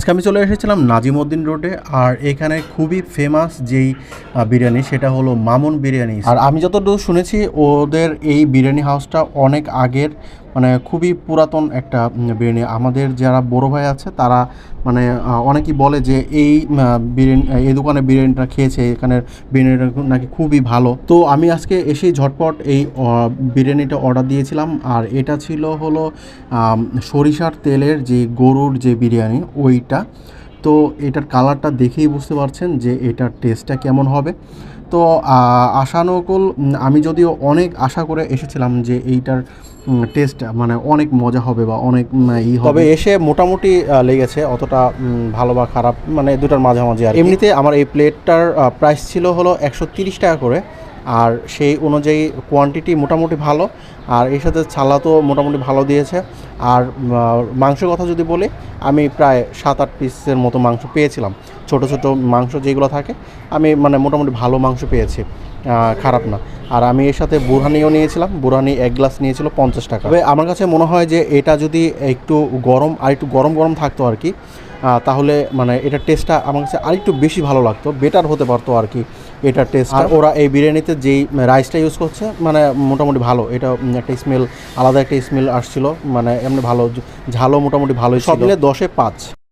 আজকে আমি চলে এসেছিলাম নাজিমউদ্দিন রোডে। আর এখানে খুবই ফেমাস যেই বিরিয়ানি সেটা হলো মামুন বিরিয়ানি। আর আমি যতদূর শুনেছি ওদের এই বিরিয়ানি হাউসটা অনেক আগের, মানে খুবই পুরাতন একটা বিরিয়ানি। আমাদের যারা বড় ভাই আছে তারা মানে অনেকেই বলে যে এই বিরিয়ানি, এই দোকানে বিরিয়ানিটা খেয়েছে, এখানের বিরিয়ানিটা নাকি খুবই ভালো। তো আমি আজকে এসেই ঝটপট এই বিরিয়ানিটা অর্ডার দিয়েছিলাম। আর এটা ছিল হলো সরিষার তেলের যে গরুর যে বিরিয়ানি ওইটা। তো এটার কালারটা দেখেই বুঝতে পারছেন যে এটার টেস্টটা কেমন হবে। তো আশানুকূল, আমি যদিও অনেক আশা করে এসেছিলাম যে এইটার টেস্ট মানে অনেক মজা হবে বা অনেক হবে, তবে এসে মোটামুটি লেগেছে, অতটা ভালো বা খারাপ মানে দুটার মাঝামাঝি। আর এমনিতে আমার এই প্লেটটার প্রাইস ছিল হলো 130 টাকা করে। আর সেই অনুযায়ী কোয়ান্টিটি মোটামুটি ভালো, আর এর সাথে ছালা তো মোটামুটি ভালো দিয়েছে। আর মাংসের কথা যদি বলি, আমি প্রায় 7-8 পিসের মতো মাংস পেয়েছিলাম। ছোট ছোট মাংস যেগুলো থাকে, আমি মানে মোটামুটি ভালো মাংস পেয়েছি, খারাপ না। আর আমি এর সাথে বুরহানিও নিয়েছিলাম, বুরহানি 1 গ্লাস নিয়েছিল 50 টাকা। তবে আমার কাছে মনে হয় যে এটা যদি একটু গরম আর একটু গরম গরম থাকতো আর কি, তাহলে মানে এটার টেস্টটা আমার কাছে আরেকটু বেশি ভালো লাগতো, বেটার হতে পারতো আর কি এটার টেস্ট। আর ওরা এই বিরিয়ানিতে যেই রাইসটা ইউজ করছে মানে মোটামুটি ভালো, এটা একটা স্মেল, আলাদা একটা স্মেল আসছিল, মানে এমনি ভালো, ঝালও মোটামুটি ভালোই, সব মিলে 10-এ 5।